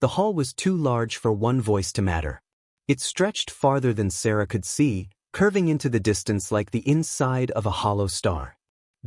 The hall was too large for one voice to matter. It stretched farther than Sarah could see, curving into the distance like the inside of a hollow star.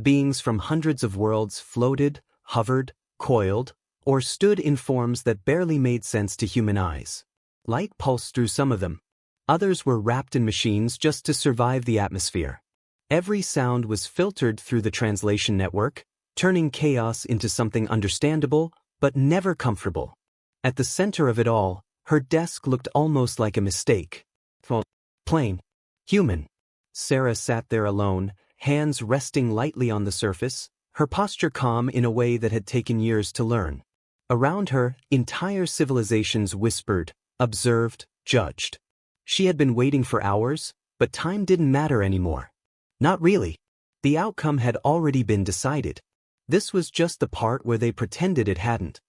Beings from hundreds of worlds floated, hovered, coiled, or stood in forms that barely made sense to human eyes. Light pulsed through some of them. Others were wrapped in machines just to survive the atmosphere. Every sound was filtered through the translation network, turning chaos into something understandable, but never comfortable. At the center of it all, her desk looked almost like a mistake. Plain. Human. Sarah sat there alone, hands resting lightly on the surface, her posture calm in a way that had taken years to learn. Around her, entire civilizations whispered, observed, judged. She had been waiting for hours, but time didn't matter anymore. Not really. The outcome had already been decided. This was just the part where they pretended it hadn't.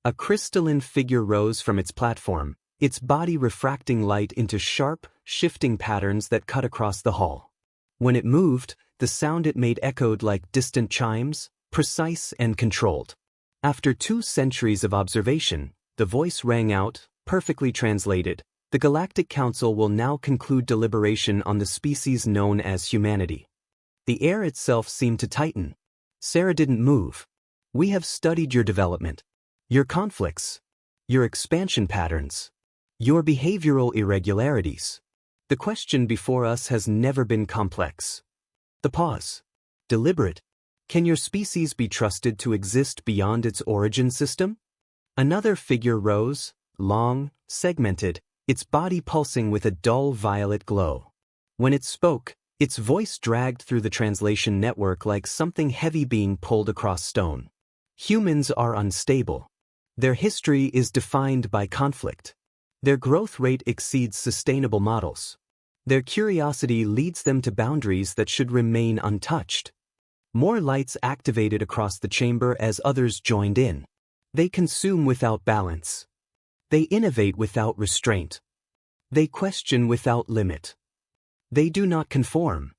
A crystalline figure rose from its platform, its body refracting light into sharp, shifting patterns that cut across the hall. When it moved, the sound it made echoed like distant chimes, precise and controlled. After 2 centuries of observation, the voice rang out, perfectly translated. The Galactic Council will now conclude deliberation on the species known as humanity. The air itself seemed to tighten. Sarah didn't move. We have studied your development, your conflicts, your expansion patterns, your behavioral irregularities. The question before us has never been complex. The pause. Deliberate. Can your species be trusted to exist beyond its origin system? Another figure rose, long, segmented, its body pulsing with a dull violet glow. When it spoke, its voice dragged through the translation network like something heavy being pulled across stone. Humans are unstable. Their history is defined by conflict. Their growth rate exceeds sustainable models. Their curiosity leads them to boundaries that should remain untouched. More lights activated across the chamber as others joined in. They consume without balance. They innovate without restraint. They question without limit. They do not conform.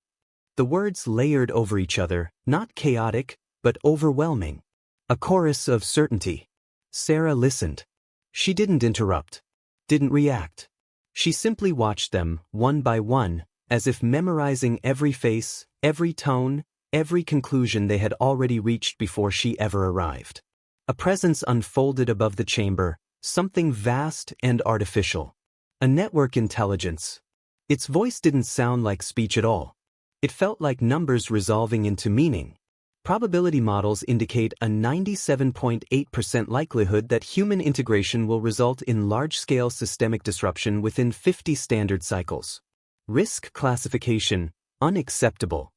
The words layered over each other, not chaotic, but overwhelming. A chorus of certainty. Sarah listened. She didn't interrupt. Didn't react. She simply watched them, one by one, as if memorizing every face, every tone, every conclusion they had already reached before she ever arrived. A presence unfolded above the chamber, something vast and artificial. A network intelligence. Its voice didn't sound like speech at all. It felt like numbers resolving into meaning. Probability models indicate a 97.8% likelihood that human integration will result in large-scale systemic disruption within 50 standard cycles. Risk classification, unacceptable.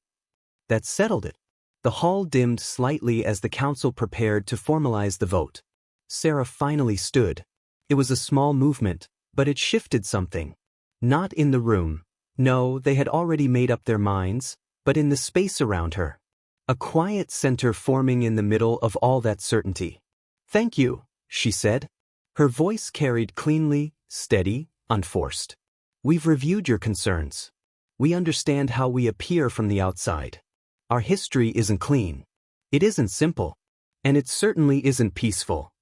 That settled it. The hall dimmed slightly as the council prepared to formalize the vote. Sarah finally stood. It was a small movement, but it shifted something. Not in the room. No, they had already made up their minds, but in the space around her. A quiet center forming in the middle of all that certainty. "Thank you," she said. Her voice carried cleanly, steady, unforced. "We've reviewed your concerns. We understand how we appear from the outside. Our history isn't clean. It isn't simple. And it certainly isn't peaceful."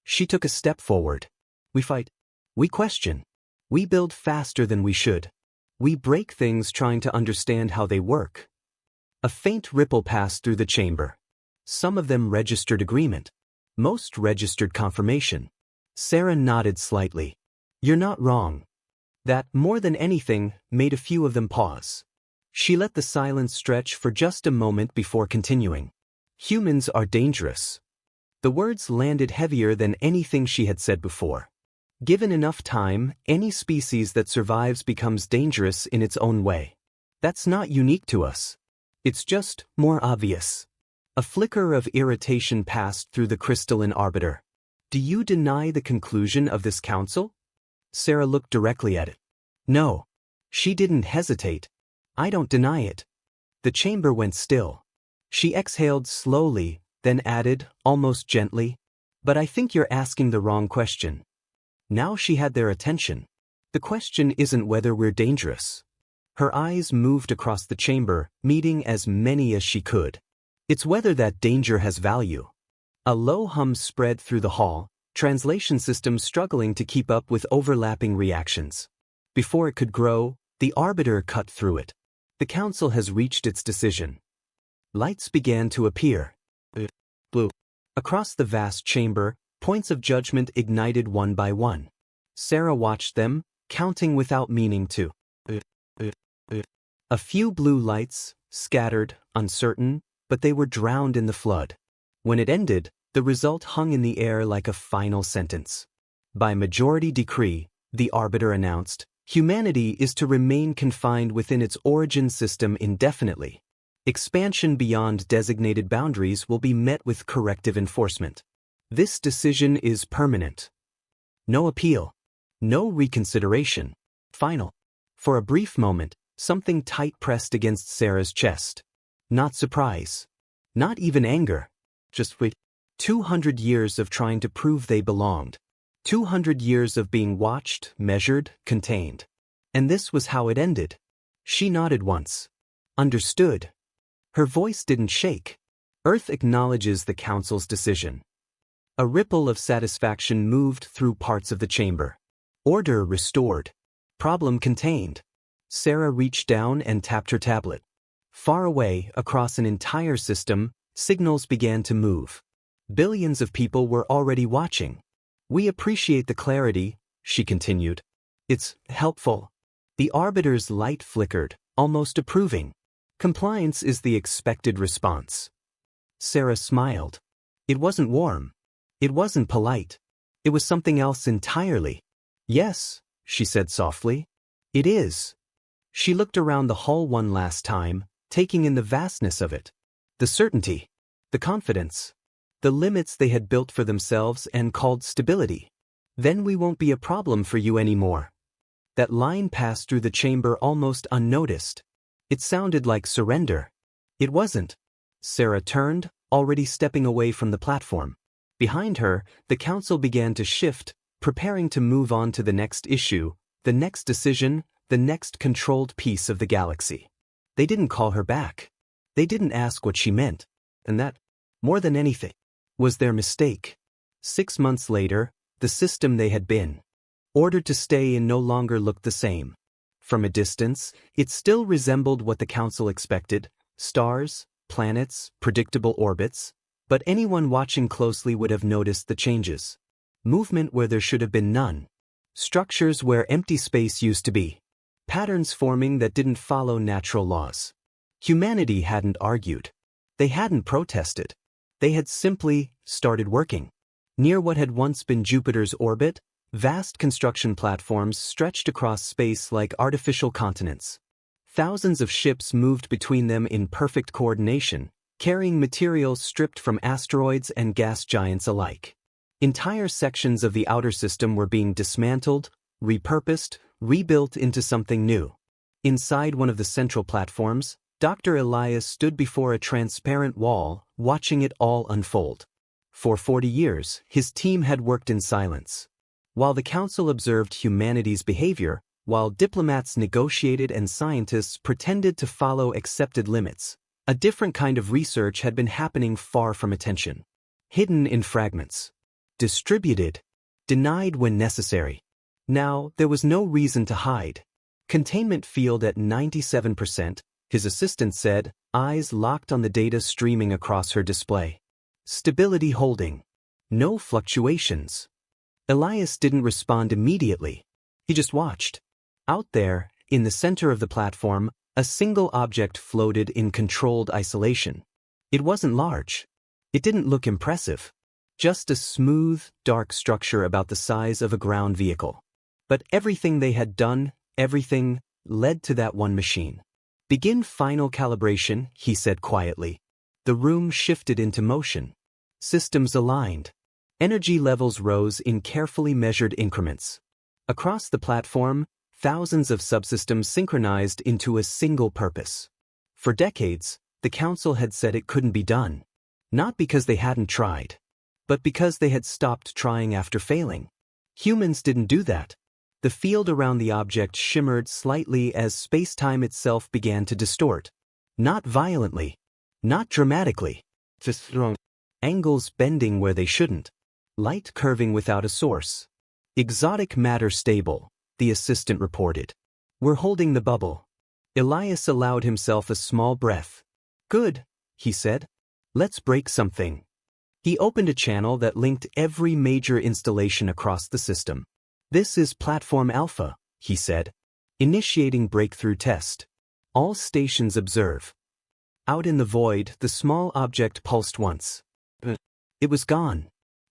She took a step forward. "We fight. We question. We build faster than we should. We break things trying to understand how they work." A faint ripple passed through the chamber. Some of them registered agreement. Most registered confirmation. Sarah nodded slightly. "You're not wrong." That, more than anything, made a few of them pause. She let the silence stretch for just a moment before continuing. "Humans are dangerous." The words landed heavier than anything she had said before. Given enough time, any species that survives becomes dangerous in its own way. That's not unique to us. It's just more obvious. A flicker of irritation passed through the crystalline arbiter. "Do you deny the conclusion of this council?" Sarah looked directly at it. "No." She didn't hesitate. "I don't deny it." The chamber went still. She exhaled slowly, then added, almost gently, "But I think you're asking the wrong question." Now she had their attention. "The question isn't whether we're dangerous." Her eyes moved across the chamber, meeting as many as she could. "It's whether that danger has value." A low hum spread through the hall, translation system struggling to keep up with overlapping reactions. Before it could grow, the arbiter cut through it. The council has reached its decision. Lights began to appear. Blue. Across the vast chamber, points of judgment ignited one by one. Sarah watched them, counting without meaning to. A few blue lights, scattered, uncertain, but they were drowned in the flood. When it ended, the result hung in the air like a final sentence. By majority decree, the arbiter announced, humanity is to remain confined within its origin system indefinitely. Expansion beyond designated boundaries will be met with corrective enforcement. This decision is permanent. No appeal. No reconsideration. Final. For a brief moment, something tight pressed against Sarah's chest. Not surprise. Not even anger. Just wait. 200 years of trying to prove they belonged. 200 years of being watched, measured, contained. And this was how it ended. She nodded once. Understood. Her voice didn't shake. Earth acknowledges the council's decision. A ripple of satisfaction moved through parts of the chamber. Order restored. Problem contained. Sarah reached down and tapped her tablet. Far away, across an entire system, signals began to move. Billions of people were already watching. We appreciate the clarity, she continued. It's helpful. The arbiter's light flickered, almost approving. Compliance is the expected response. Sarah smiled. It wasn't warm. It wasn't polite. It was something else entirely. Yes, she said softly. It is. She looked around the hall one last time, taking in the vastness of it. The certainty. The confidence. The limits they had built for themselves and called stability. Then we won't be a problem for you anymore. That line passed through the chamber almost unnoticed. It sounded like surrender. It wasn't. Sarah turned, already stepping away from the platform. Behind her, the council began to shift, preparing to move on to the next issue, the next decision, the next controlled piece of the galaxy. They didn't call her back. They didn't ask what she meant. And that, more than anything, was their mistake. 6 months later, the system they had been ordered to stay in no longer looked the same. From a distance, it still resembled what the council expected: stars, planets, predictable orbits, but anyone watching closely would have noticed the changes. Movement where there should have been none. Structures where empty space used to be. Patterns forming that didn't follow natural laws. Humanity hadn't argued. They hadn't protested. They had simply started working. Near what had once been Jupiter's orbit, vast construction platforms stretched across space like artificial continents. Thousands of ships moved between them in perfect coordination, carrying materials stripped from asteroids and gas giants alike. Entire sections of the outer system were being dismantled, repurposed, rebuilt into something new. Inside one of the central platforms, Dr. Elias stood before a transparent wall, watching it all unfold. For 40 years, his team had worked in silence. While the council observed humanity's behavior, while diplomats negotiated and scientists pretended to follow accepted limits, a different kind of research had been happening far from attention. Hidden in fragments. Distributed. Denied when necessary. Now, there was no reason to hide. Containment field at 97%, his assistant said, eyes locked on the data streaming across her display. Stability holding. No fluctuations. Elias didn't respond immediately. He just watched. Out there, in the center of the platform, a single object floated in controlled isolation. It wasn't large. It didn't look impressive. Just a smooth, dark structure about the size of a ground vehicle. But everything they had done, everything, led to that one machine. Begin final calibration, he said quietly. The room shifted into motion. Systems aligned. Energy levels rose in carefully measured increments. Across the platform, thousands of subsystems synchronized into a single purpose. For decades, the council had said it couldn't be done. Not because they hadn't tried, but because they had stopped trying after failing. Humans didn't do that. The field around the object shimmered slightly as space-time itself began to distort. Not violently. Not dramatically. Just angles bending where they shouldn't. Light curving without a source. Exotic matter stable, the assistant reported. We're holding the bubble. Elias allowed himself a small breath. Good, he said. Let's break something. He opened a channel that linked every major installation across the system. This is Platform Alpha, he said. Initiating breakthrough test. All stations observe. Out in the void, the small object pulsed once. It was gone.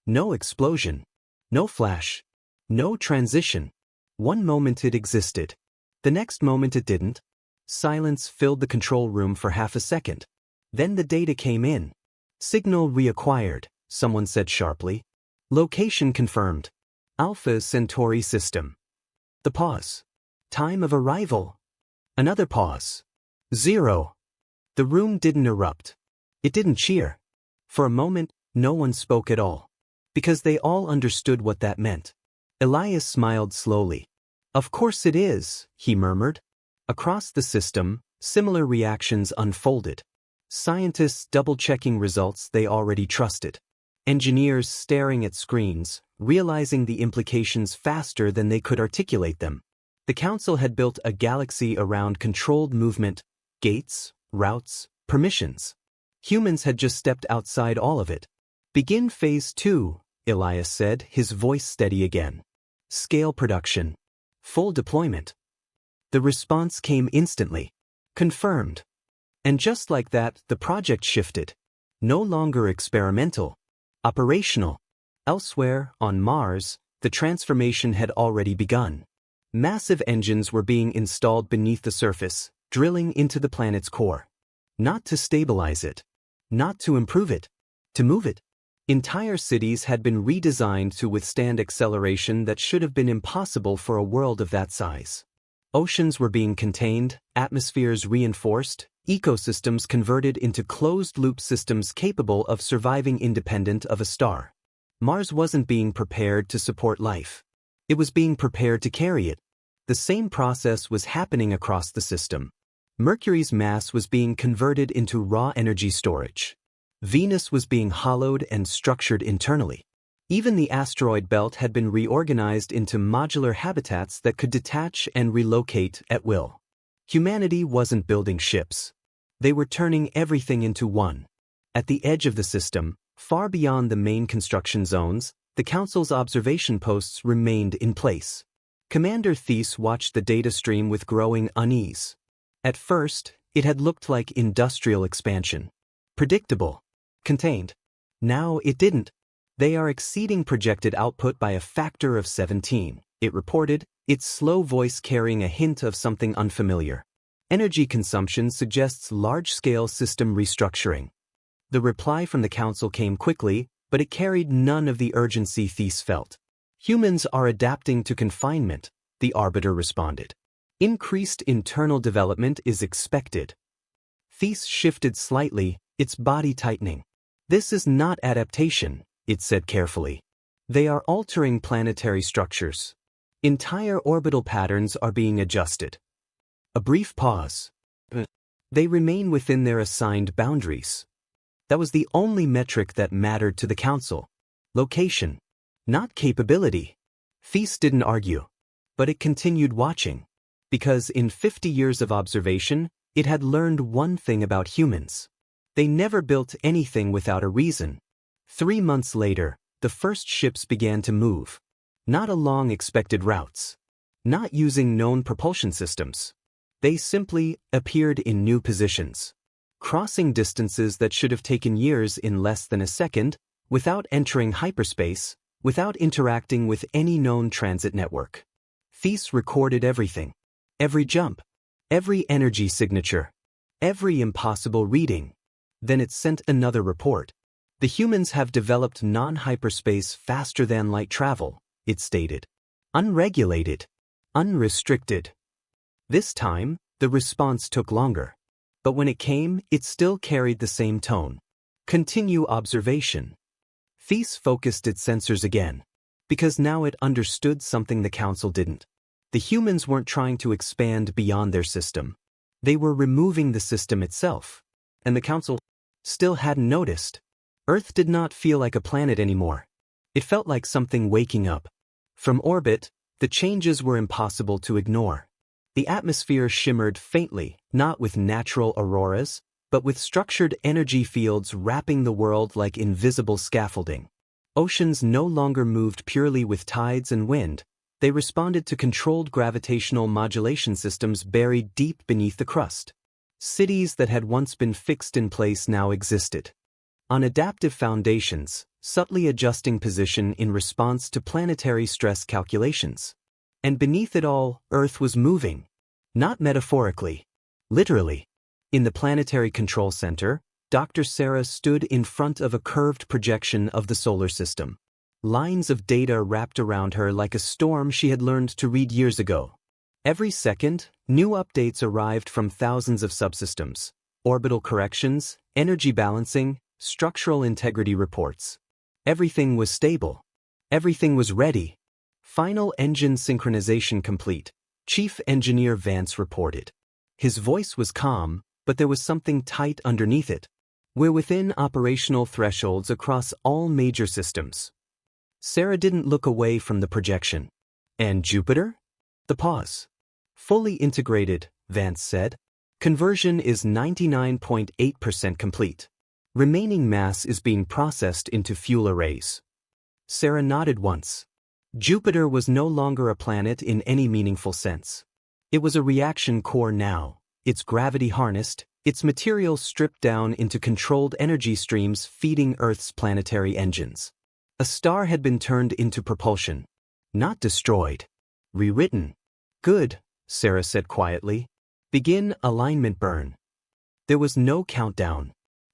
No explosion. No flash. No transition. One moment it existed. The next moment it didn't. Silence filled the control room for half a second. Then the data came in. Signal reacquired, someone said sharply. Location confirmed. Alpha Centauri system. The pause. Time of arrival. Another pause. 0. The room didn't erupt. It didn't cheer. For a moment, no one spoke at all. Because they all understood what that meant. Elias smiled slowly. Of course it is, he murmured. Across the system, similar reactions unfolded. Scientists double-checking results they already trusted. Engineers staring at screens, realizing the implications faster than they could articulate them. The Council had built a galaxy around controlled movement, gates, routes, permissions. Humans had just stepped outside all of it. Begin Phase 2, Elias said, his voice steady again. Scale production. Full deployment. The response came instantly. Confirmed. And just like that, the project shifted. No longer experimental. Operational. Elsewhere, on Mars, the transformation had already begun. Massive engines were being installed beneath the surface, drilling into the planet's core. Not to stabilize it. Not to improve it. To move it. Entire cities had been redesigned to withstand acceleration that should have been impossible for a world of that size. Oceans were being contained, atmospheres reinforced, ecosystems converted into closed-loop systems capable of surviving independent of a star. Mars wasn't being prepared to support life. It was being prepared to carry it. The same process was happening across the system. Mercury's mass was being converted into raw energy storage. Venus was being hollowed and structured internally. Even the asteroid belt had been reorganized into modular habitats that could detach and relocate at will. Humanity wasn't building ships. They were turning everything into one. At the edge of the system, far beyond the main construction zones, the Council's observation posts remained in place. Commander Thies watched the data stream with growing unease. At first, it had looked like industrial expansion. Predictable. Contained. Now it didn't. They are exceeding projected output by a factor of 17, it reported, its slow voice carrying a hint of something unfamiliar. Energy consumption suggests large-scale system restructuring. The reply from the Council came quickly, but it carried none of the urgency Thies felt. Humans are adapting to confinement, the Arbiter responded. Increased internal development is expected. Thies shifted slightly, its body tightening. This is not adaptation, it said carefully. They are altering planetary structures. Entire orbital patterns are being adjusted. A brief pause. They remain within their assigned boundaries. That was the only metric that mattered to the Council. Location. Not capability. Thies didn't argue. But it continued watching. Because in 50 years of observation, it had learned one thing about humans. They never built anything without a reason. 3 months later, the first ships began to move. Not along expected routes. Not using known propulsion systems. They simply appeared in new positions. Crossing distances that should have taken years in less than a second, without entering hyperspace, without interacting with any known transit network. Thies recorded everything. Every jump. Every energy signature. Every impossible reading. Then it sent another report. The humans have developed non-hyperspace faster than light travel, it stated. Unregulated. Unrestricted. This time, the response took longer. But when it came, it still carried the same tone. Continue observation. Thies focused its sensors again. Because now it understood something the Council didn't. The humans weren't trying to expand beyond their system. They were removing the system itself. And the Council still hadn't noticed. Earth did not feel like a planet anymore. It felt like something waking up. From orbit, the changes were impossible to ignore. The atmosphere shimmered faintly, not with natural auroras, but with structured energy fields wrapping the world like invisible scaffolding. Oceans no longer moved purely with tides and wind. They responded to controlled gravitational modulation systems buried deep beneath the crust. Cities that had once been fixed in place now existed on adaptive foundations, subtly adjusting position in response to planetary stress calculations. And beneath it all, Earth was moving. Not metaphorically. Literally. In the planetary control center, Dr. Sarah stood in front of a curved projection of the solar system. Lines of data wrapped around her like a storm she had learned to read years ago. Every second, new updates arrived from thousands of subsystems, orbital corrections, energy balancing, structural integrity reports. Everything was stable. Everything was ready. Final engine synchronization complete, Chief Engineer Vance reported. His voice was calm, but there was something tight underneath it. We're within operational thresholds across all major systems. Sarah didn't look away from the projection. And Jupiter? The pause. Fully integrated, Vance said. Conversion is 99.8% complete. Remaining mass is being processed into fuel arrays. Sarah nodded once. Jupiter was no longer a planet in any meaningful sense. It was a reaction core now, its gravity harnessed, its material stripped down into controlled energy streams feeding Earth's planetary engines. A star had been turned into propulsion. Not destroyed. Rewritten. Good, Sarah said quietly. Begin alignment burn. There was no countdown.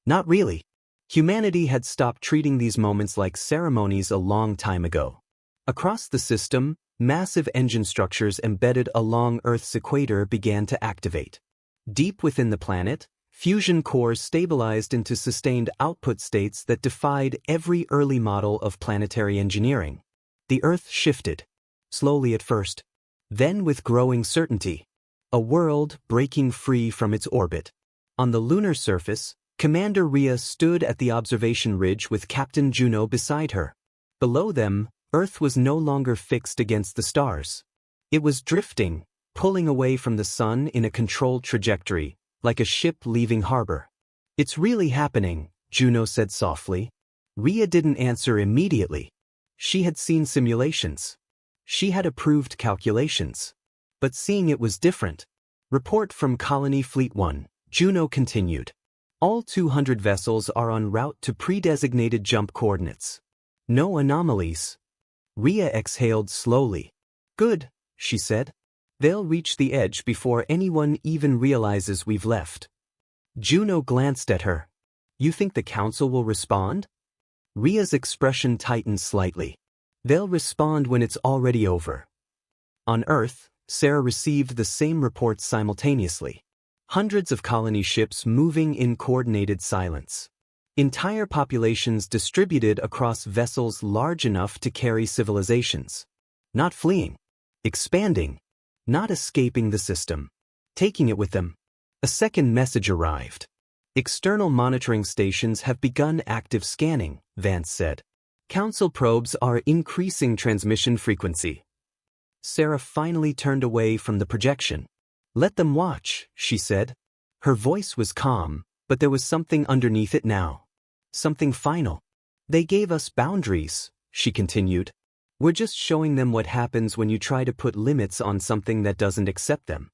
Not really. Humanity had stopped treating these moments like ceremonies a long time ago. Across the system, massive engine structures embedded along Earth's equator began to activate. Deep within the planet, fusion cores stabilized into sustained output states that defied every early model of planetary engineering. The Earth shifted. Slowly at first. Then with growing certainty. A world breaking free from its orbit. On the lunar surface, Commander Rhea stood at the observation ridge with Captain Juno beside her. Below them, Earth was no longer fixed against the stars. It was drifting, pulling away from the sun in a controlled trajectory, like a ship leaving harbor. It's really happening, Juno said softly. Rhea didn't answer immediately. She had seen simulations. She had approved calculations. But seeing it was different. Report from Colony Fleet 1, Juno continued. All 200 vessels are en route to pre-designated jump coordinates. No anomalies. Rhea exhaled slowly. Good, she said. They'll reach the edge before anyone even realizes we've left. Juno glanced at her. You think the Council will respond? Rhea's expression tightened slightly. They'll respond when it's already over. On Earth, Sarah received the same reports simultaneously. Hundreds of colony ships moving in coordinated silence. Entire populations distributed across vessels large enough to carry civilizations. Not fleeing. Expanding. Not escaping the system. Taking it with them. A second message arrived. External monitoring stations have begun active scanning, Vance said. Council probes are increasing transmission frequency. Sarah finally turned away from the projection. Let them watch, she said. Her voice was calm, but there was something underneath it now. Something final. They gave us boundaries, she continued. We're just showing them what happens when you try to put limits on something that doesn't accept them.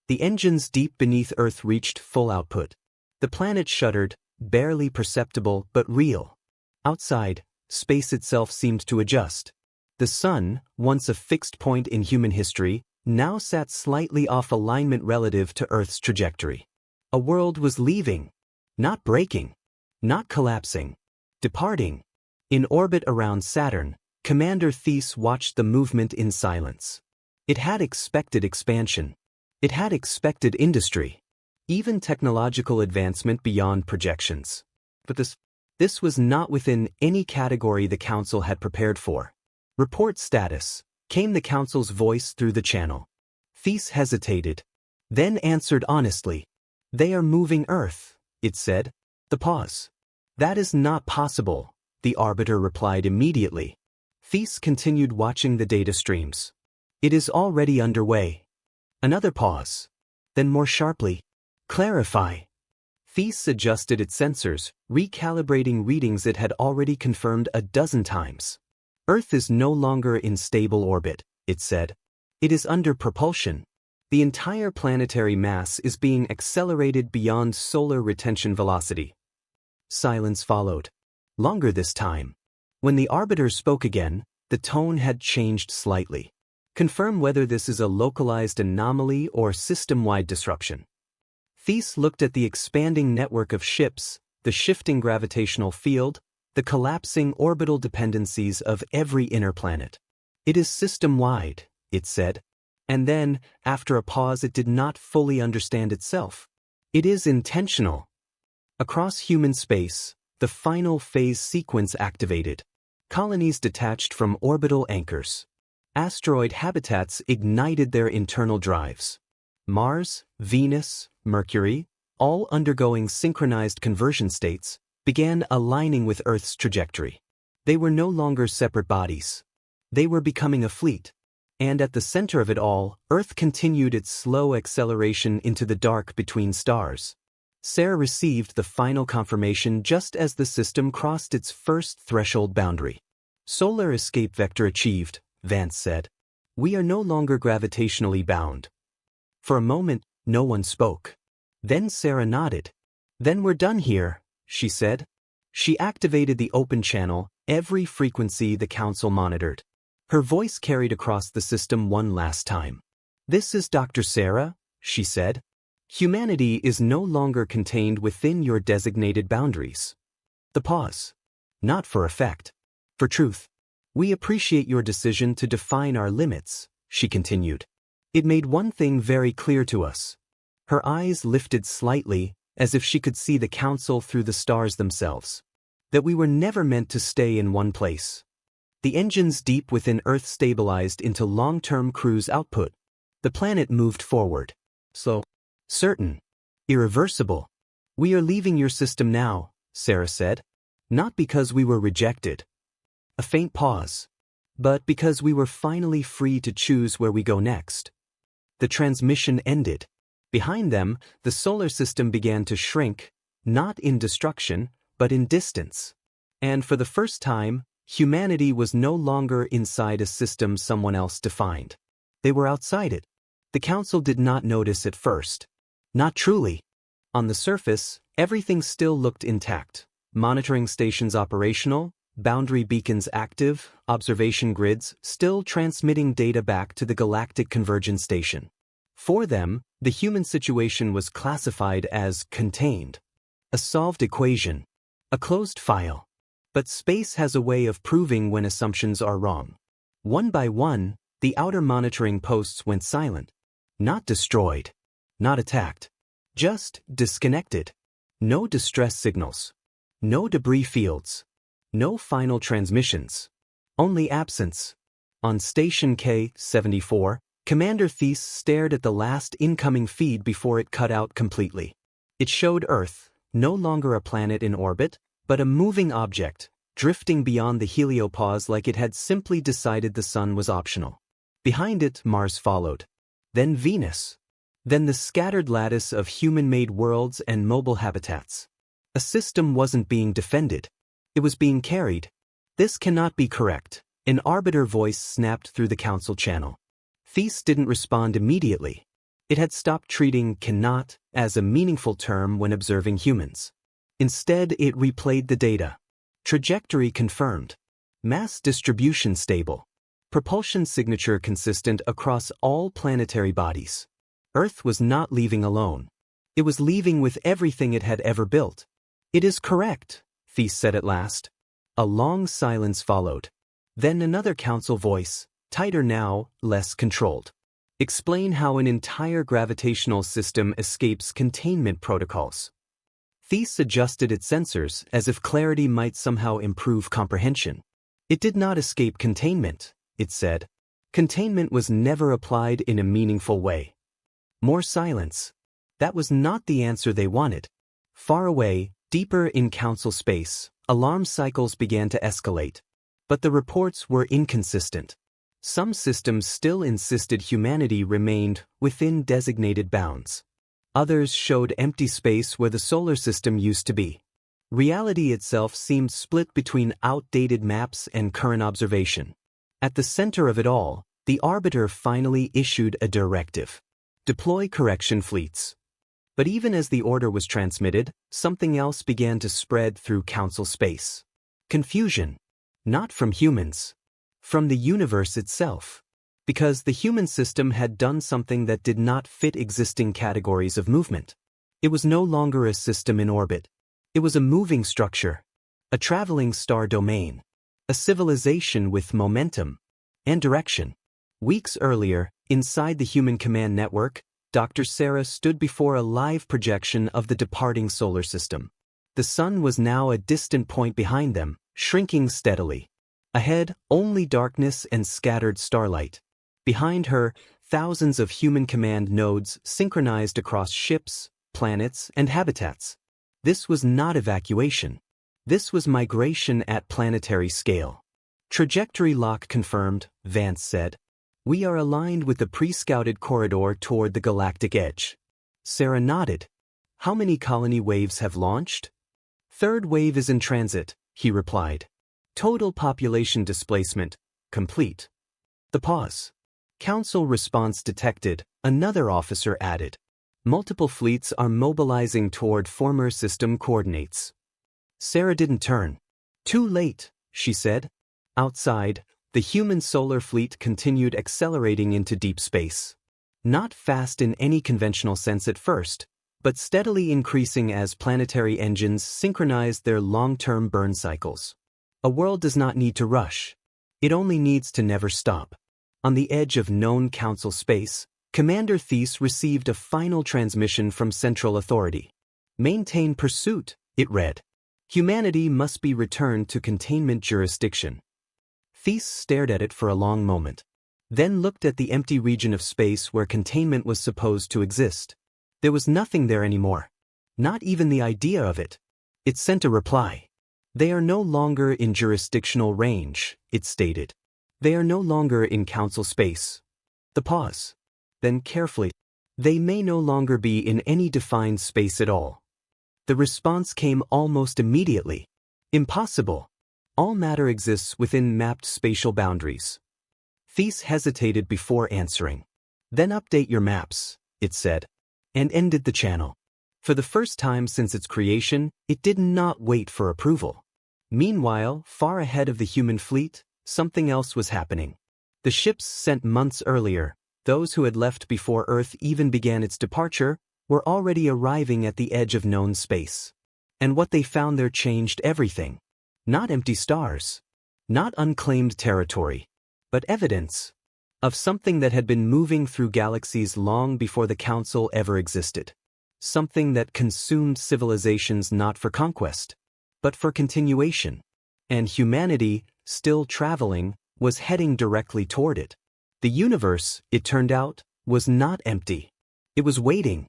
The engines deep beneath Earth reached full output. The planet shuddered, barely perceptible but real. Outside, space itself seemed to adjust. The sun, once a fixed point in human history, now sat slightly off alignment relative to Earth's trajectory. A world was leaving. Not breaking. Not collapsing. Departing. In orbit around Saturn, Commander Thies watched the movement in silence. It had expected expansion. It had expected industry. Even technological advancement beyond projections. But this was not within any category the Council had prepared for. Report status, came the Council's voice through the channel. Thies hesitated, then answered honestly. They are moving Earth, it said. The pause. That is not possible, the Arbiter replied immediately. Thies continued watching the data streams. It is already underway. Another pause. Then more sharply. Clarify. Thies adjusted its sensors, recalibrating readings it had already confirmed a dozen times. Earth is no longer in stable orbit, it said. It is under propulsion. The entire planetary mass is being accelerated beyond solar retention velocity. Silence followed. Longer this time. When the Arbiter spoke again, the tone had changed slightly. Confirm whether this is a localized anomaly or system-wide disruption. Thies looked at the expanding network of ships, the shifting gravitational field, the collapsing orbital dependencies of every inner planet. It is system-wide, it said. And then, after a pause, it did not fully understand itself. It is intentional. Across human space, the final phase sequence activated. Colonies detached from orbital anchors. Asteroid habitats ignited their internal drives. Mars, Venus, Mercury, all undergoing synchronized conversion states, began aligning with Earth's trajectory. They were no longer separate bodies. They were becoming a fleet. And at the center of it all, Earth continued its slow acceleration into the dark between stars. Sarah received the final confirmation just as the system crossed its first threshold boundary. Solar escape vector achieved, Vance said. We are no longer gravitationally bound. For a moment, no one spoke. Then Sarah nodded. Then we're done here, she said. She activated the open channel, every frequency the Council monitored. Her voice carried across the system one last time. This is Dr. Sarah, she said. Humanity is no longer contained within your designated boundaries. The pause. Not for effect. For truth. We appreciate your decision to define our limits, she continued. It made one thing very clear to us. Her eyes lifted slightly, as if she could see the Council through the stars themselves. That we were never meant to stay in one place. The engines deep within Earth stabilized into long-term cruise output. The planet moved forward. Slow. Certain. Irreversible. We are leaving your system now, Sarah said. Not because we were rejected. A faint pause. But because we were finally free to choose where we go next. The transmission ended. Behind them, the solar system began to shrink, not in destruction, but in distance. And for the first time, humanity was no longer inside a system someone else defined. They were outside it. The Council did not notice at first. Not truly. On the surface, everything still looked intact. Monitoring stations operational, boundary beacons active, observation grids still transmitting data back to the Galactic Convergence Station. For them, the human situation was classified as contained. A solved equation. A closed file. But space has a way of proving when assumptions are wrong. One by one, the outer monitoring posts went silent. Not destroyed. Not attacked. Just disconnected. No distress signals. No debris fields. No final transmissions. Only absence. On Station K-74, Commander Thies stared at the last incoming feed before it cut out completely. It showed Earth, no longer a planet in orbit, but a moving object, drifting beyond the heliopause like it had simply decided the sun was optional. Behind it, Mars followed. Then Venus. Then the scattered lattice of human-made worlds and mobile habitats. A system wasn't being defended. It was being carried. This cannot be correct. An arbiter voice snapped through the Council channel. Thies didn't respond immediately. It had stopped treating cannot as a meaningful term when observing humans. Instead, it replayed the data. Trajectory confirmed. Mass distribution stable. Propulsion signature consistent across all planetary bodies. Earth was not leaving alone. It was leaving with everything it had ever built. It is correct, Thies said at last. A long silence followed. Then another Council voice, tighter now, less controlled. Explain how an entire gravitational system escapes containment protocols. Thies adjusted its sensors as if clarity might somehow improve comprehension. It did not escape containment, it said. Containment was never applied in a meaningful way. More silence. That was not the answer they wanted. Far away, deeper in Council space, Alarm cycles began to escalate. But the reports were inconsistent. Some systems still insisted humanity remained within designated bounds. Others showed empty space where the solar system used to be. Reality itself seemed split between outdated maps and current observation. At the center of it all, the Arbiter finally issued a directive. Deploy correction fleets. But even as the order was transmitted, something else began to spread through Council space. Confusion. Not from humans. From the universe itself. Because the human system had done something that did not fit existing categories of movement. It was no longer a system in orbit. It was a moving structure. A traveling star domain. A civilization with momentum and direction. Weeks earlier, inside the human command network, Dr. Sarah stood before a live projection of the departing solar system. The sun was now a distant point behind them, shrinking steadily. Ahead, only darkness and scattered starlight. Behind her, thousands of human command nodes synchronized across ships, planets, and habitats. This was not evacuation. This was migration at planetary scale. Trajectory lock confirmed, Vance said. We are aligned with the pre-scouted corridor toward the galactic edge. Sarah nodded. How many colony waves have launched? Third wave is in transit, he replied. Total population displacement, complete. The pause. Council response detected, another officer added. Multiple fleets are mobilizing toward former system coordinates. Sarah didn't turn. Too late, she said. Outside, the human solar fleet continued accelerating into deep space. Not fast in any conventional sense at first, but steadily increasing as planetary engines synchronized their long-term burn cycles. A world does not need to rush. It only needs to never stop. On the edge of known Council space, Commander Thies received a final transmission from Central Authority. Maintain pursuit, it read. Humanity must be returned to containment jurisdiction. Thies stared at it for a long moment, then looked at the empty region of space where containment was supposed to exist. There was nothing there anymore. Not even the idea of it. It sent a reply. They are no longer in jurisdictional range, it stated. They are no longer in Council space. The pause. Then carefully. They may no longer be in any defined space at all. The response came almost immediately. Impossible. All matter exists within mapped spatial boundaries. Thies hesitated before answering. Then update your maps, it said, and ended the channel. For the first time since its creation, it did not wait for approval. Meanwhile, far ahead of the human fleet, something else was happening. The ships sent months earlier, those who had left before Earth even began its departure, were already arriving at the edge of known space. And what they found there changed everything. Not empty stars. Not unclaimed territory. But evidence of something that had been moving through galaxies long before the Council ever existed. Something that consumed civilizations not for conquest, but for continuation. And humanity, still traveling, was heading directly toward it. The universe, it turned out, was not empty. It was waiting.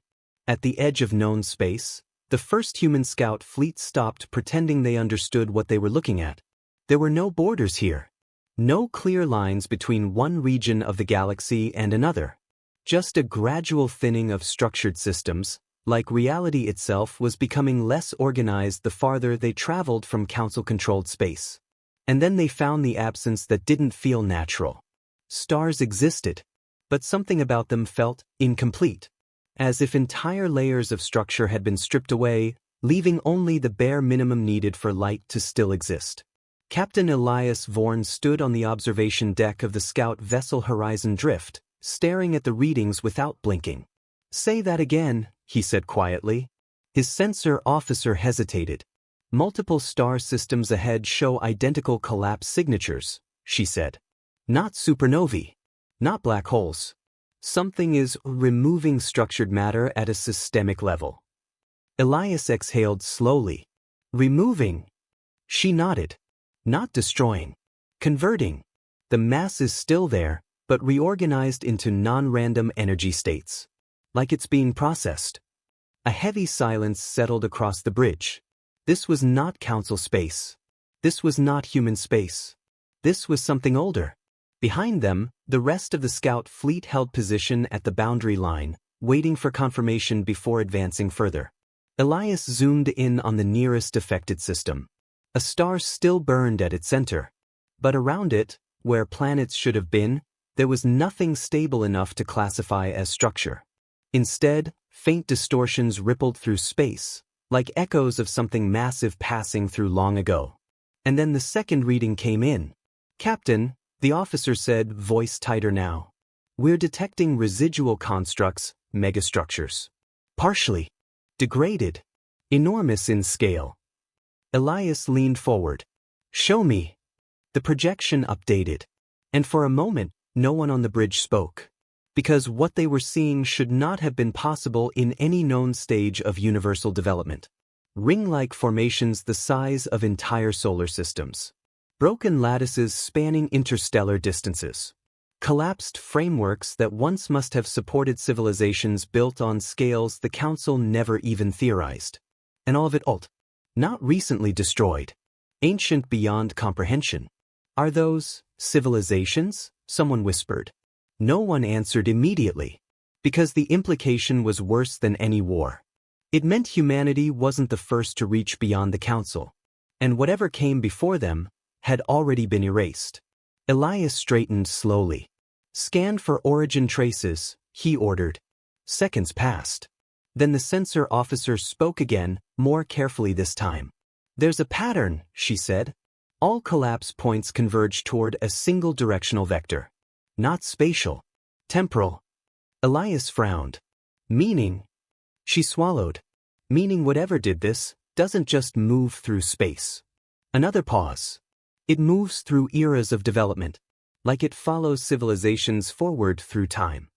At the edge of known space, the first human scout fleet stopped pretending they understood what they were looking at. There were no borders here. No clear lines between one region of the galaxy and another. Just a gradual thinning of structured systems, like reality itself was becoming less organized the farther they traveled from Council-controlled space. And then they found the absence that didn't feel natural. Stars existed, but something about them felt incomplete. As if entire layers of structure had been stripped away, leaving only the bare minimum needed for light to still exist. Captain Elias Vorn stood on the observation deck of the scout vessel Horizon Drift, staring at the readings without blinking. Say that again, he said quietly. His sensor officer hesitated. Multiple star systems ahead show identical collapse signatures, she said. Not supernovae. Not black holes. Something is removing structured matter at a systemic level. Elias exhaled slowly. Removing. She nodded. Not destroying. Converting. The mass is still there, but reorganized into non-random energy states. Like it's being processed. A heavy silence settled across the bridge. This was not Council space. This was not human space. This was something older. Behind them, the rest of the scout fleet held position at the boundary line, waiting for confirmation before advancing further. Elias zoomed in on the nearest affected system. A star still burned at its center. But around it, where planets should have been, there was nothing stable enough to classify as structure. Instead, faint distortions rippled through space, like echoes of something massive passing through long ago. And then the second reading came in. "Captain," the officer said, voice tighter now. "We're detecting residual constructs, megastructures. Partially degraded. Enormous in scale." Elias leaned forward. "Show me." The projection updated. And for a moment, no one on the bridge spoke. Because what they were seeing should not have been possible in any known stage of universal development. Ring-like formations the size of entire solar systems. Broken lattices spanning interstellar distances. Collapsed frameworks that once must have supported civilizations built on scales the Council never even theorized. And all of it not recently destroyed. Ancient beyond comprehension. "Are those civilizations?" someone whispered. No one answered immediately. Because the implication was worse than any war. It meant humanity wasn't the first to reach beyond the Council. And whatever came before them had already been erased. Elias straightened slowly. "Scan for origin traces," he ordered. Seconds passed. Then the sensor officer spoke again, more carefully this time. "There's a pattern," she said. "All collapse points converge toward a single directional vector. Not spatial. Temporal." Elias frowned. "Meaning?" She swallowed. "Meaning whatever did this doesn't just move through space." Another pause. "It moves through eras of development, like it follows civilizations forward through time."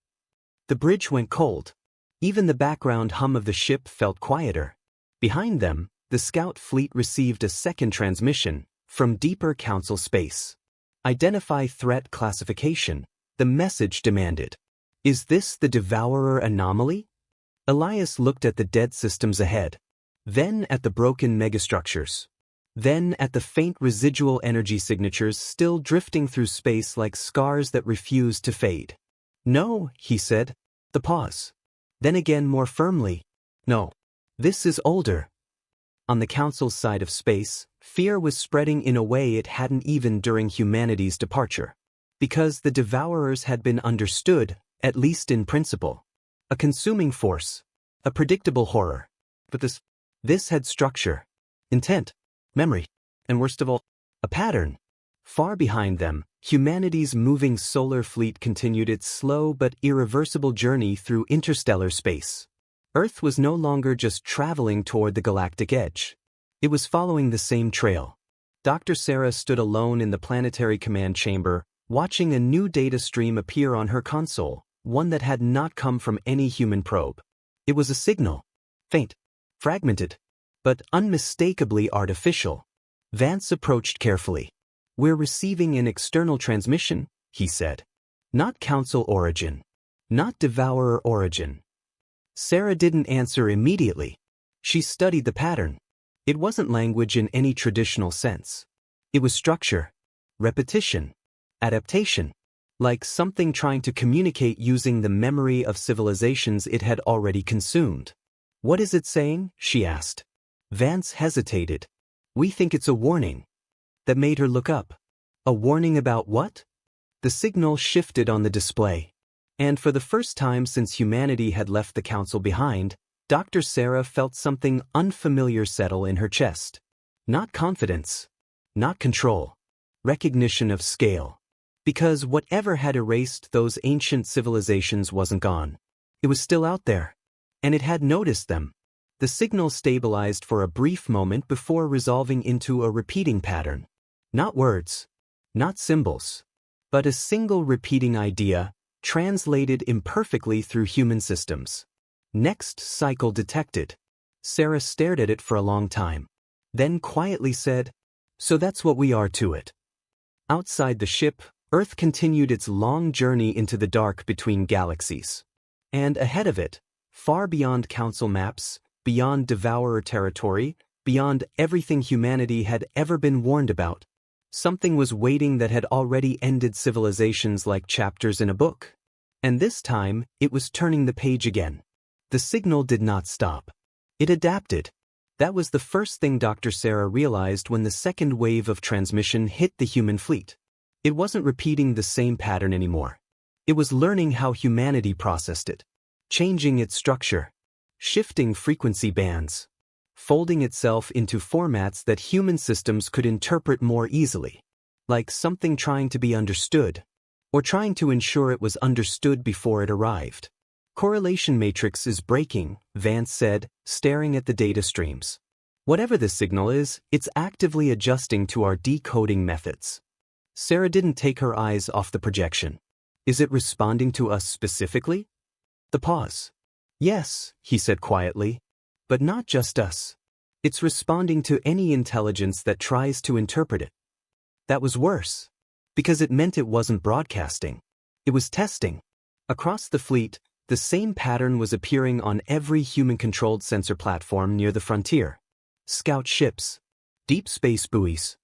The bridge went cold. Even the background hum of the ship felt quieter. Behind them, the scout fleet received a second transmission from deeper Council space. "Identify threat classification," the message demanded. "Is this the Devourer anomaly?" Elias looked at the dead systems ahead. Then at the broken megastructures. Then at the faint residual energy signatures still drifting through space like scars that refused to fade. "No," he said. The pause. Then again more firmly. "No. This is older." On the Council's side of space, fear was spreading in a way it hadn't even during humanity's departure. Because the Devourers had been understood, at least in principle. A consuming force. A predictable horror. But this had structure. Intent. Memory. And worst of all, a pattern. Far behind them, humanity's moving solar fleet continued its slow but irreversible journey through interstellar space. Earth was no longer just traveling toward the galactic edge. It was following the same trail. Dr. Sarah stood alone in the planetary command chamber, watching a new data stream appear on her console, one that had not come from any human probe. It was a signal. Faint. Fragmented. But unmistakably artificial. Vance approached carefully. "We're receiving an external transmission," he said. "Not Council origin. Not Devourer origin." Sarah didn't answer immediately. She studied the pattern. It wasn't language in any traditional sense. It was structure. Repetition. Adaptation. Like something trying to communicate using the memory of civilizations it had already consumed. "What is it saying?" she asked. Vance hesitated. "We think it's a warning." That made her look up. A warning about what? The signal shifted on the display. And for the first time since humanity had left the Council behind, Dr. Sarah felt something unfamiliar settle in her chest. Not confidence. Not control. Recognition of scale. Because whatever had erased those ancient civilizations wasn't gone. It was still out there. And it had noticed them. The signal stabilized for a brief moment before resolving into a repeating pattern. Not words. Not symbols. But a single repeating idea, translated imperfectly through human systems. Next cycle detected. Sarah stared at it for a long time. Then quietly said, "So that's what we are to it." Outside the ship, Earth continued its long journey into the dark between galaxies. And ahead of it, far beyond Council maps, beyond Devourer territory, beyond everything humanity had ever been warned about. Something was waiting that had already ended civilizations like chapters in a book. And this time, it was turning the page again. The signal did not stop. It adapted. That was the first thing Dr. Sarah realized when the second wave of transmission hit the human fleet. It wasn't repeating the same pattern anymore. It was learning how humanity processed it, changing its structure, shifting frequency bands, folding itself into formats that human systems could interpret more easily, like something trying to be understood, or trying to ensure it was understood before it arrived. Correlation matrix is breaking, Vance said, staring at the data streams. Whatever the signal is, it's actively adjusting to our decoding methods. Sarah didn't take her eyes off the projection. Is it responding to us specifically? The pause. Yes, he said quietly, but not just us. It's responding to any intelligence that tries to interpret it. That was worse, because it meant it wasn't broadcasting. It was testing. Across the fleet, the same pattern was appearing on every human-controlled sensor platform near the frontier. Scout ships, deep space buoys,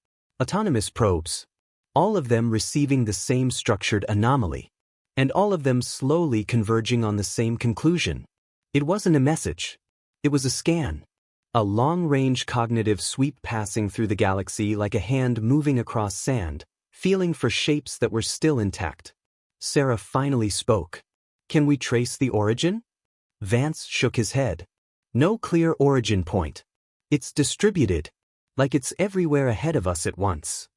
autonomous probes, all of them receiving the same structured anomaly, and all of them slowly converging on the same conclusion. It wasn't a message. It was a scan. A long-range cognitive sweep passing through the galaxy like a hand moving across sand, feeling for shapes that were still intact. Sarah finally spoke. Can we trace the origin? Vance shook his head. No clear origin point. It's distributed, like it's everywhere ahead of us at once.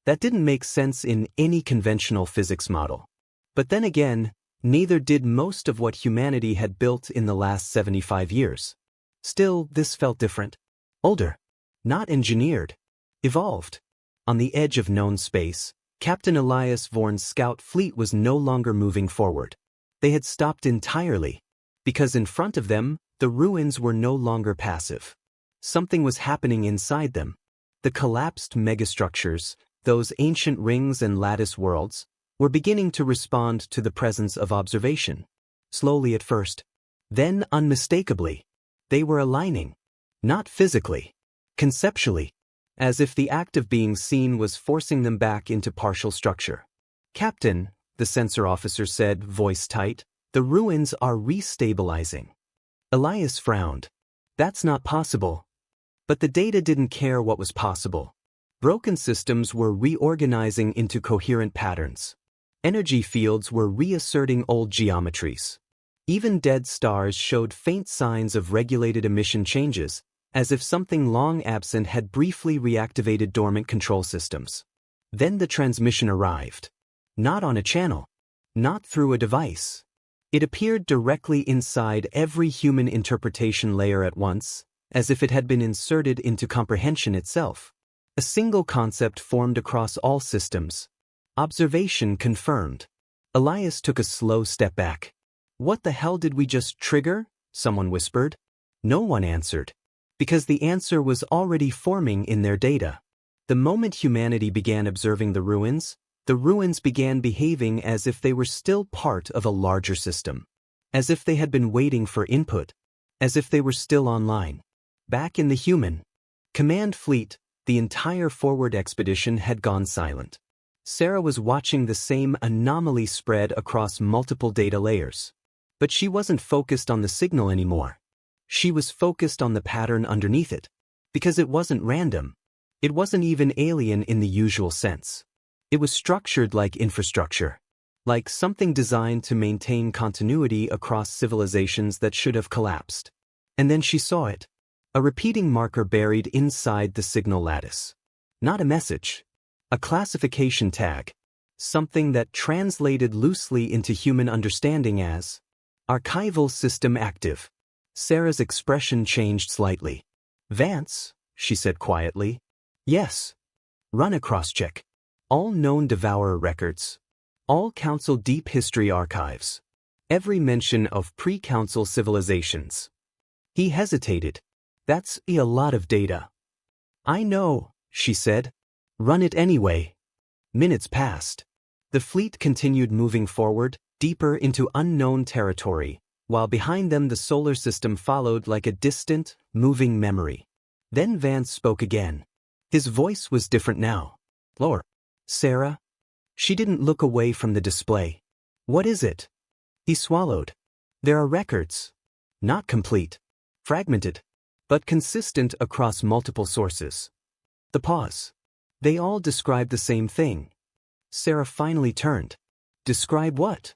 That didn't make sense in any conventional physics model. But then again, neither did most of what humanity had built in the last 75 years. Still, this felt different. Older. Not engineered. Evolved. On the edge of known space, Captain Elias Vorn's scout fleet was no longer moving forward. They had stopped entirely, because in front of them, the ruins were no longer passive. Something was happening inside them. The collapsed megastructures, those ancient rings and lattice worlds, were beginning to respond to the presence of observation. Slowly at first, then unmistakably. They were aligning. Not physically, conceptually, as if the act of being seen was forcing them back into partial structure. Captain, the sensor officer said, voice tight, the ruins are restabilizing. Elias frowned. That's not possible. But the data didn't care what was possible. Broken systems were reorganizing into coherent patterns. Energy fields were reasserting old geometries. Even dead stars showed faint signs of regulated emission changes, as if something long absent had briefly reactivated dormant control systems. Then the transmission arrived. Not on a channel. Not through a device. It appeared directly inside every human interpretation layer at once, as if it had been inserted into comprehension itself. A single concept formed across all systems. Observation confirmed. Elias took a slow step back. What the hell did we just trigger? Someone whispered. No one answered. Because the answer was already forming in their data. The moment humanity began observing the ruins began behaving as if they were still part of a larger system. As if they had been waiting for input. As if they were still online. Back in the human command fleet, the entire forward expedition had gone silent. Sarah was watching the same anomaly spread across multiple data layers. But she wasn't focused on the signal anymore. She was focused on the pattern underneath it. Because it wasn't random. It wasn't even alien in the usual sense. It was structured like infrastructure. Like something designed to maintain continuity across civilizations that should have collapsed. And then she saw it. A repeating marker buried inside the signal lattice. Not a message. A classification tag. Something that translated loosely into human understanding as archival system active. Sarah's expression changed slightly. Vance, she said quietly. Yes. Run a cross-check. All known Devourer records. All Council Deep History archives. Every mention of pre-Council civilizations. He hesitated. That's a lot of data. I know, she said. Run it anyway. Minutes passed. The fleet continued moving forward, deeper into unknown territory, while behind them the solar system followed like a distant, moving memory. Then Vance spoke again. His voice was different now. Lower. Sarah? She didn't look away from the display. What is it? He swallowed. There are records. Not complete. Fragmented. But consistent across multiple sources. The pause. They all describe the same thing. Sarah finally turned. Describe what?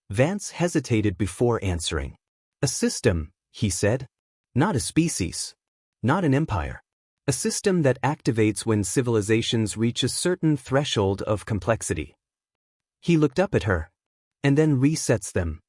Vance hesitated before answering. A system, he said. Not a species. Not an empire. A system that activates when civilizations reach a certain threshold of complexity. He looked up at her. And then resets them.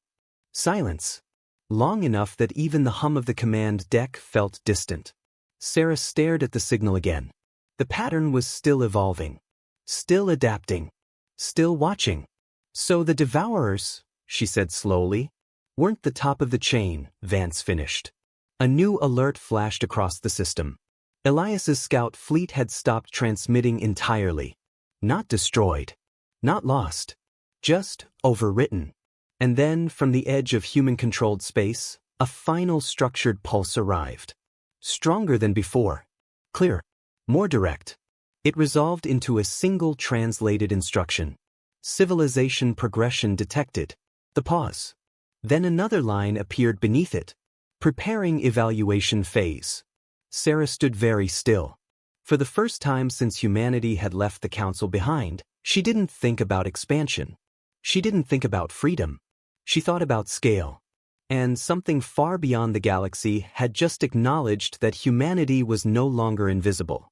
Silence. Long enough that even the hum of the command deck felt distant. Sarah stared at the signal again. The pattern was still evolving. Still adapting. Still watching. So the Devourers, she said slowly, weren't the top of the chain, Vance finished. A new alert flashed across the system. Elias's scout fleet had stopped transmitting entirely. Not destroyed. Not lost. Just overwritten. And then, from the edge of human-controlled space, a final structured pulse arrived. Stronger than before. Clear. More direct. It resolved into a single translated instruction. Civilization progression detected. The pause. Then another line appeared beneath it. Preparing evaluation phase. Sarah stood very still. For the first time since humanity had left the Council behind, she didn't think about expansion. She didn't think about freedom. She thought about scale. And something far beyond the galaxy had just acknowledged that humanity was no longer invisible.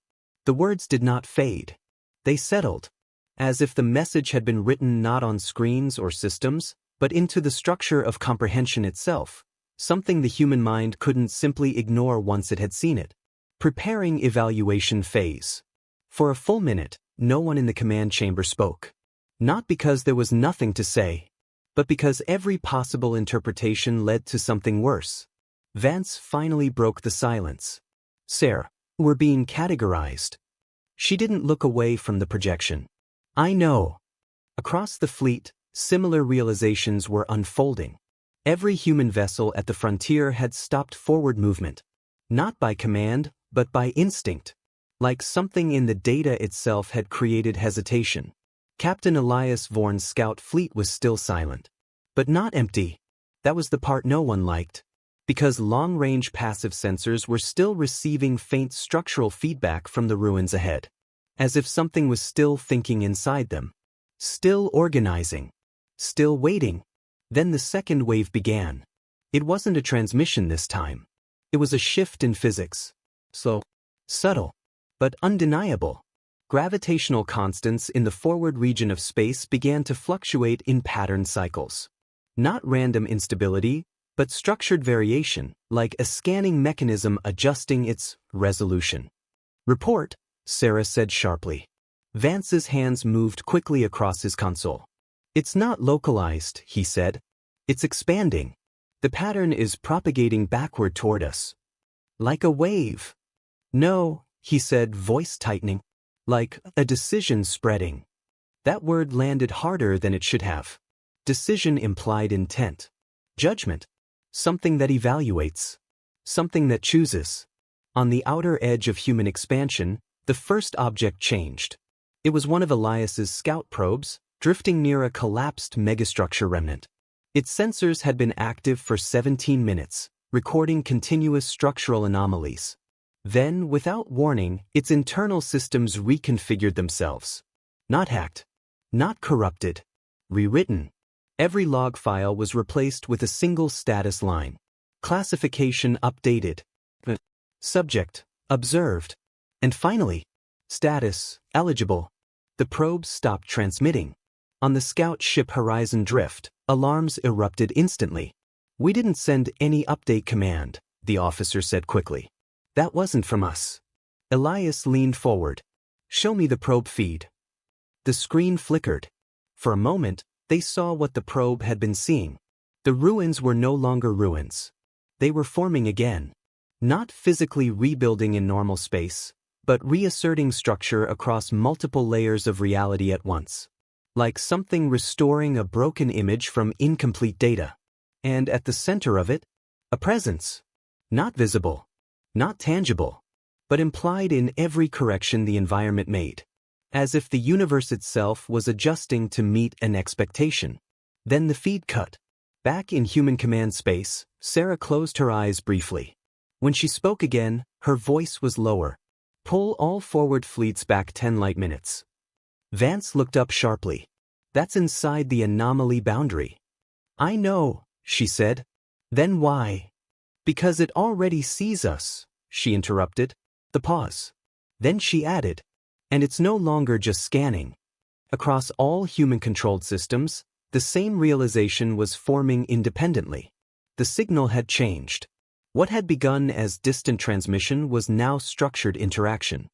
The words did not fade. They settled. As if the message had been written not on screens or systems, but into the structure of comprehension itself. Something the human mind couldn't simply ignore once it had seen it. Preparing evaluation phase. For a full minute, no one in the command chamber spoke. Not because there was nothing to say, but because every possible interpretation led to something worse. Vance finally broke the silence. Sarah, we're being categorized. She didn't look away from the projection. I know. Across the fleet, similar realizations were unfolding. Every human vessel at the frontier had stopped forward movement. Not by command, but by instinct. Like something in the data itself had created hesitation. Captain Elias Vorn's scout fleet was still silent. But not empty. That was the part no one liked. Because long-range passive sensors were still receiving faint structural feedback from the ruins ahead. As if something was still thinking inside them. Still organizing. Still waiting. Then the second wave began. It wasn't a transmission this time. It was a shift in physics. Slow. Subtle. But undeniable. Gravitational constants in the forward region of space began to fluctuate in pattern cycles. Not random instability, but structured variation, like a scanning mechanism adjusting its resolution. Report, Sarah said sharply. Vance's hands moved quickly across his console. It's not localized, he said. It's expanding. The pattern is propagating backward toward us. Like a wave. No, he said, voice tightening. Like a decision spreading. That word landed harder than it should have. Decision implied intent. Judgment. Something that evaluates. Something that chooses. On the outer edge of human expansion, the first object changed. It was one of Elias's scout probes, drifting near a collapsed megastructure remnant. Its sensors had been active for 17 minutes, recording continuous structural anomalies. Then, without warning, its internal systems reconfigured themselves. Not hacked. Not corrupted. Rewritten. Every log file was replaced with a single status line. Classification updated. Subject, observed. And finally, status, eligible. The probes stopped transmitting. On the scout ship Horizon Drift, alarms erupted instantly. We didn't send any update command, the officer said quickly. That wasn't from us. Elias leaned forward. Show me the probe feed. The screen flickered. For a moment, they saw what the probe had been seeing. The ruins were no longer ruins. They were forming again. Not physically rebuilding in normal space, but reasserting structure across multiple layers of reality at once. Like something restoring a broken image from incomplete data. And at the center of it, a presence. Not visible. Not tangible, but implied in every correction the environment made, as if the universe itself was adjusting to meet an expectation. Then the feed cut. Back in human command space, Sarah closed her eyes briefly. When she spoke again, her voice was lower. Pull all forward fleets back 10 light minutes. Vance looked up sharply. That's inside the anomaly boundary. I know, she said. Then why? Because it already sees us, she interrupted. The pause. Then she added, and it's no longer just scanning. Across all human-controlled systems, the same realization was forming independently. The signal had changed. What had begun as distant transmission was now structured interaction.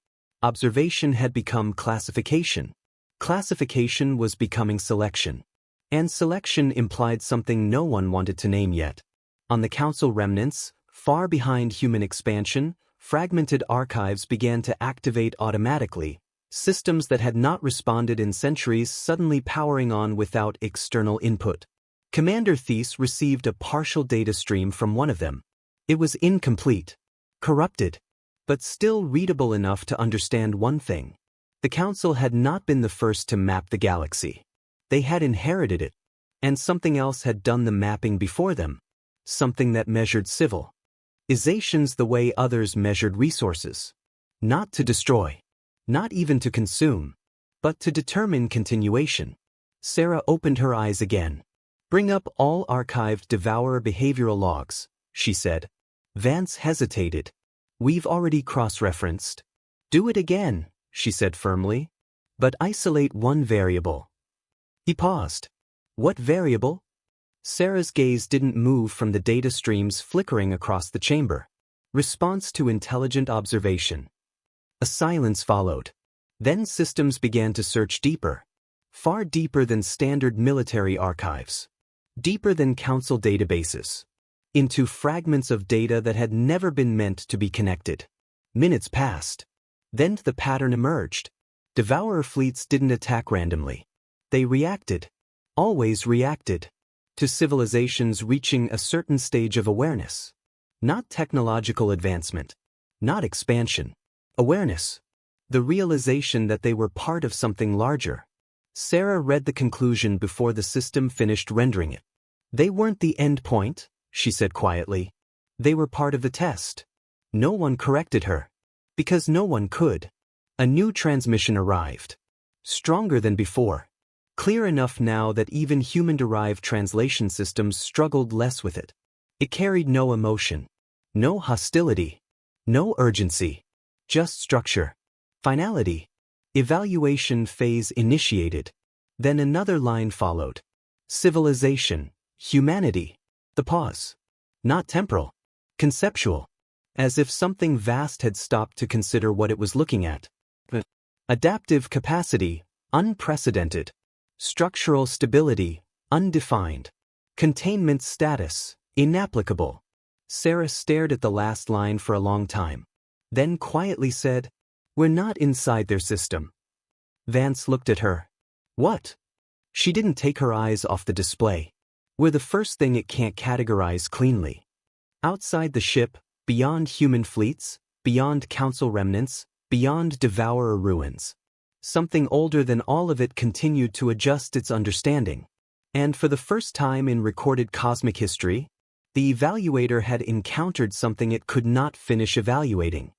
Observation had become classification. Classification was becoming selection. And selection implied something no one wanted to name yet. On the Council remnants, far behind human expansion, fragmented archives began to activate automatically, systems that had not responded in centuries suddenly powering on without external input. Commander Thies received a partial data stream from one of them. It was incomplete, corrupted, but still readable enough to understand one thing. The Council had not been the first to map the galaxy. They had inherited it, and something else had done the mapping before them, something that measured civilizations the way others measured resources. Not to destroy, not even to consume, but to determine continuation. Sarah opened her eyes again. Bring up all archived Devourer behavioral logs, she said. Vance hesitated. We've already cross-referenced. Do it again, she said firmly. But isolate one variable. He paused. What variable? Sarah's gaze didn't move from the data streams flickering across the chamber. Response to intelligent observation. A silence followed. Then systems began to search deeper. Far deeper than standard military archives. Deeper than Council databases. Into fragments of data that had never been meant to be connected. Minutes passed. Then the pattern emerged. Devourer fleets didn't attack randomly. They reacted. Always reacted. To civilizations reaching a certain stage of awareness. Not technological advancement. Not expansion. Awareness. The realization that they were part of something larger. Sarah read the conclusion before the system finished rendering it. They weren't the end point, she said quietly. They were part of the test. No one corrected her. Because no one could. A new transmission arrived. Stronger than before. Clear enough now that even human-derived translation systems struggled less with it. It carried no emotion. No hostility. No urgency. Just structure. Finality. Evaluation phase initiated. Then another line followed. Civilization. Humanity. The pause. Not temporal. Conceptual. As if something vast had stopped to consider what it was looking at. Adaptive capacity. Unprecedented. Structural stability. Undefined. Containment status. Inapplicable. Sarah stared at the last line for a long time. Then quietly said, "We're not inside their system." Vance looked at her. What? She didn't take her eyes off the display. We're the first thing it can't categorize cleanly. Outside the ship, beyond human fleets, beyond Council remnants, beyond Devourer ruins. Something older than all of it continued to adjust its understanding. And for the first time in recorded cosmic history, the evaluator had encountered something it could not finish evaluating.